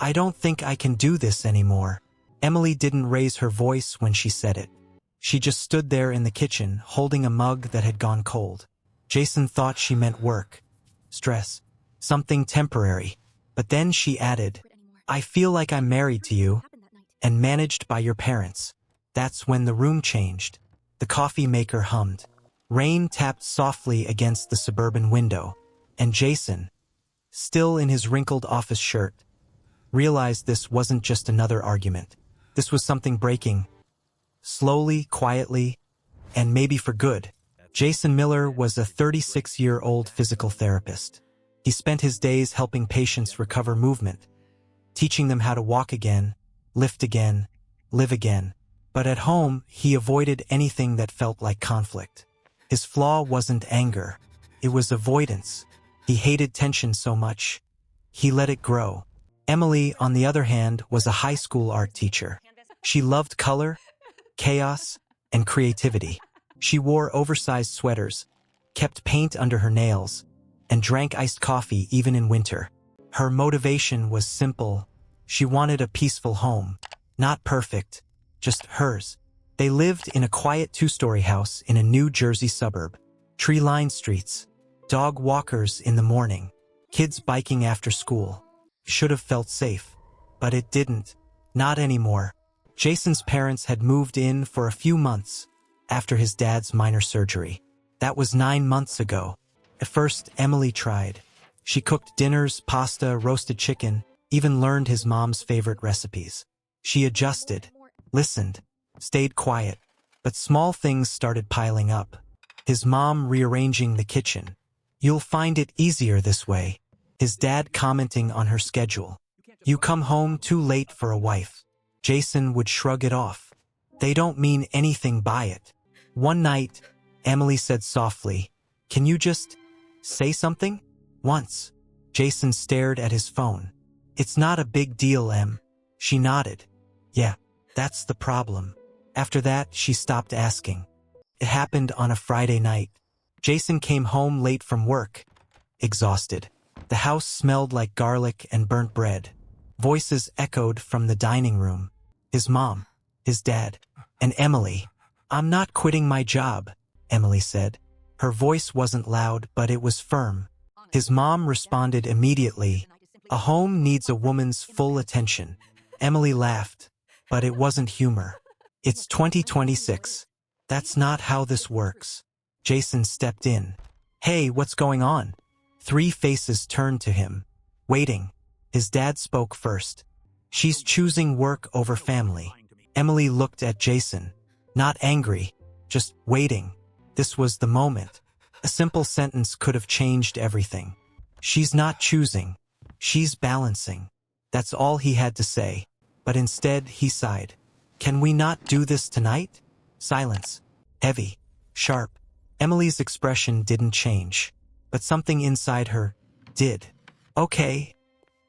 I don't think I can do this anymore. Emily didn't raise her voice when she said it. She just stood there in the kitchen, holding a mug that had gone cold. Jason thought she meant work, stress, something temporary. But then she added, I feel like I'm married to you and managed by your parents. That's when the room changed. The coffee maker hummed. Rain tapped softly against the suburban window, and Jason, still in his wrinkled office shirt, realized this wasn't just another argument. This was something breaking. Slowly, quietly, and maybe for good. Jason Miller was a 36-year-old physical therapist. He spent his days helping patients recover movement, teaching them how to walk again, lift again, live again. But at home, he avoided anything that felt like conflict. His flaw wasn't anger. It was avoidance. He hated tension so much. He let it grow. Emily, on the other hand, was a high school art teacher. She loved color, chaos, and creativity. She wore oversized sweaters, kept paint under her nails, and drank iced coffee even in winter. Her motivation was simple. She wanted a peaceful home. Not perfect, just hers. They lived in a quiet 2-story house in a New Jersey suburb. Tree-lined streets, dog walkers in the morning, kids biking after school. Should have felt safe, but it didn't. Not anymore. Jason's parents had moved in for a few months after his dad's minor surgery. That was 9 months ago. At first, Emily tried. She cooked dinners, pasta, roasted chicken, even learned his mom's favorite recipes. She adjusted, listened, stayed quiet, but small things started piling up. His mom rearranging the kitchen. You'll find it easier this way. His dad commenting on her schedule. You come home too late for a wife. Jason would shrug it off. They don't mean anything by it. One night, Emily said softly, Can you just say something? Once. Jason stared at his phone. It's not a big deal, Em. She nodded. Yeah, that's the problem. After that, she stopped asking. It happened on a Friday night. Jason came home late from work, exhausted. The house smelled like garlic and burnt bread. Voices echoed from the dining room. His mom, his dad, and Emily. I'm not quitting my job, Emily said. Her voice wasn't loud, but it was firm. His mom responded immediately. A home needs a woman's full attention. Emily laughed, but it wasn't humor. It's 2026. That's not how this works. Jason stepped in. Hey, what's going on? 3 faces turned to him, waiting. His dad spoke first. She's choosing work over family. Emily looked at Jason. Not angry, just waiting. This was the moment. A simple sentence could have changed everything. She's not choosing. She's balancing. That's all he had to say. But instead, he sighed. Can we not do this tonight? Silence. Heavy. Sharp. Emily's expression didn't change. But something inside her did. Okay,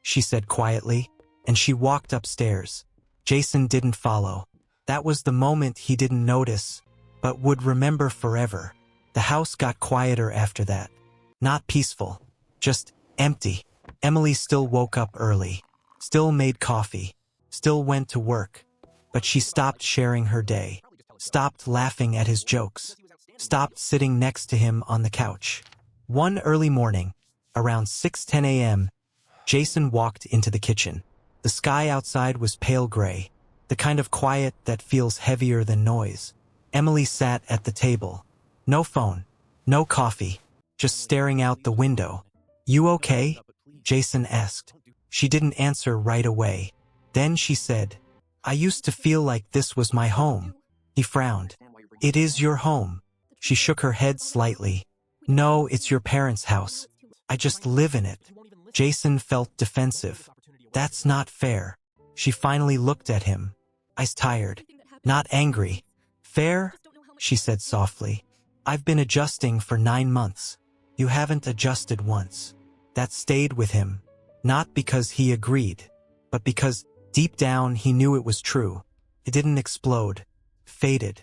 she said quietly, and she walked upstairs. Jason didn't follow. That was the moment he didn't notice, but would remember forever. The house got quieter after that. Not peaceful, just empty. Emily still woke up early, still made coffee, still went to work. But she stopped sharing her day, stopped laughing at his jokes, stopped sitting next to him on the couch. One early morning, around 6:10 a.m., Jason walked into the kitchen. The sky outside was pale gray, the kind of quiet that feels heavier than noise. Emily sat at the table. No phone, no coffee, just staring out the window. You okay? Jason asked. She didn't answer right away. Then she said, I used to feel like this was my home. He frowned. It is your home. She shook her head slightly. No, it's your parents' house. I just live in it. Jason felt defensive. That's not fair. She finally looked at him. Eyes tired, not angry. Fair? She said softly. I've been adjusting for 9 months. You haven't adjusted once. That stayed with him. Not because he agreed, but because deep down he knew it was true. It didn't explode. Faded.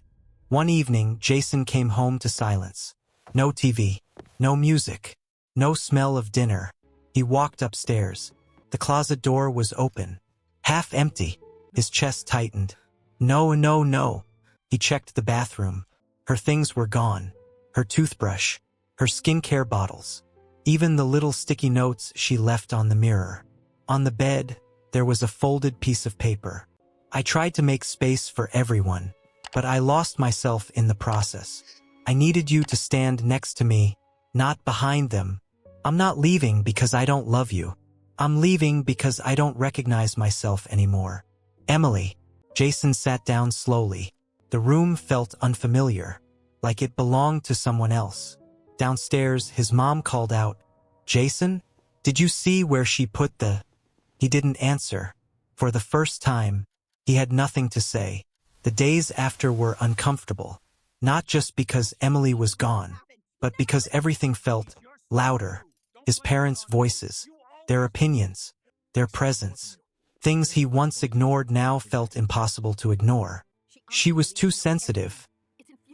One evening, Jason came home to silence. No TV, no music, no smell of dinner. He walked upstairs. The closet door was open, half empty. His chest tightened. No, no, no. He checked the bathroom. Her things were gone. Her toothbrush, her skincare bottles, even the little sticky notes she left on the mirror. On the bed, there was a folded piece of paper. I tried to make space for everyone, but I lost myself in the process. I needed you to stand next to me, not behind them. I'm not leaving because I don't love you. I'm leaving because I don't recognize myself anymore. Emily. Jason sat down slowly. The room felt unfamiliar, like it belonged to someone else. Downstairs, his mom called out, "Jason, did you see where she put the—" He didn't answer. For the first time, he had nothing to say. The days after were uncomfortable, not just because Emily was gone, but because everything felt louder. His parents' voices, their opinions, their presence. Things he once ignored now felt impossible to ignore. She was too sensitive,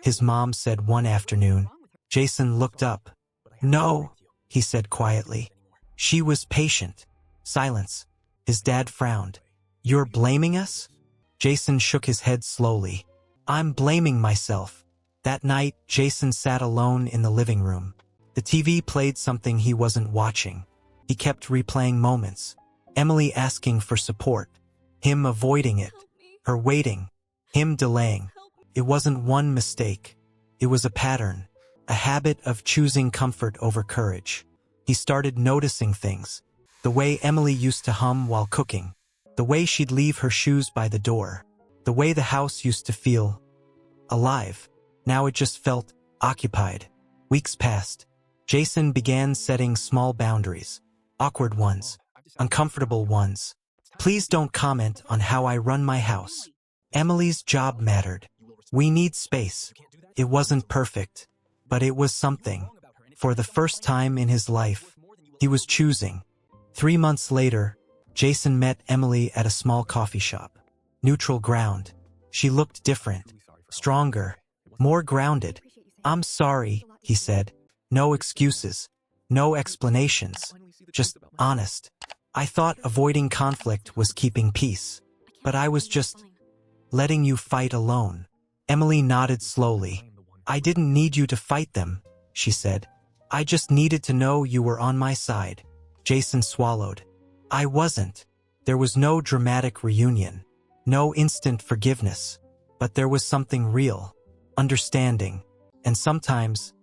his mom said one afternoon. Jason looked up. No, he said quietly. She was patient. Silence. His dad frowned. You're blaming us? Jason shook his head slowly. I'm blaming myself. That night, Jason sat alone in the living room. The TV played something he wasn't watching. He kept replaying moments. Emily asking for support. Him avoiding it. Her waiting. Him delaying. It wasn't one mistake. It was a pattern. A habit of choosing comfort over courage. He started noticing things. The way Emily used to hum while cooking. The way she'd leave her shoes by the door. The way the house used to feel alive. Now it just felt occupied. Weeks passed. Jason began setting small boundaries. Awkward ones. Uncomfortable ones. Please don't comment on how I run my house. Emily's job mattered. We need space. It wasn't perfect, but it was something. For the first time in his life, he was choosing. 3 months later, Jason met Emily at a small coffee shop. Neutral ground. She looked different, stronger, more grounded. I'm sorry, he said. No excuses, no explanations, just honest. I thought avoiding conflict was keeping peace, but I was just letting you fight alone. Emily nodded slowly. I didn't need you to fight them, she said. I just needed to know you were on my side. Jason swallowed. I wasn't. There was no dramatic reunion, no instant forgiveness, but there was something real, understanding, and sometimes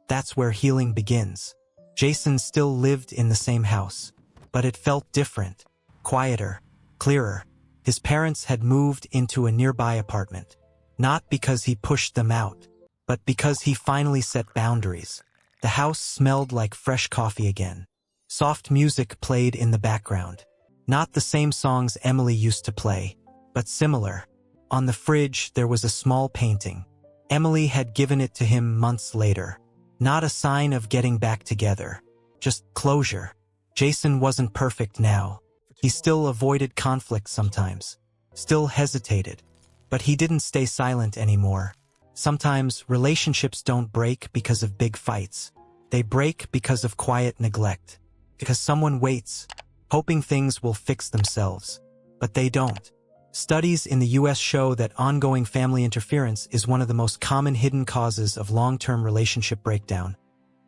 that's where healing begins. Jason still lived in the same house, but it felt different, quieter, clearer. His parents had moved into a nearby apartment, not because he pushed them out, but because he finally set boundaries. The house smelled like fresh coffee again. Soft music played in the background. Not the same songs Emily used to play, but similar. On the fridge, there was a small painting. Emily had given it to him months later. Not a sign of getting back together, just closure. Jason wasn't perfect now. He still avoided conflict sometimes, still hesitated, but he didn't stay silent anymore. Sometimes relationships don't break because of big fights. They break because of quiet neglect, because someone waits, hoping things will fix themselves, but they don't. Studies in the US show that ongoing family interference is one of the most common hidden causes of long-term relationship breakdown,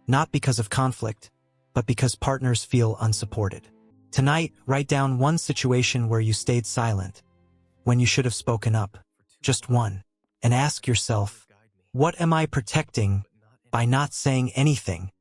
not because of conflict, but because partners feel unsupported. Tonight, write down one situation where you stayed silent, when you should have spoken up, just one, and ask yourself, what am I protecting by not saying anything?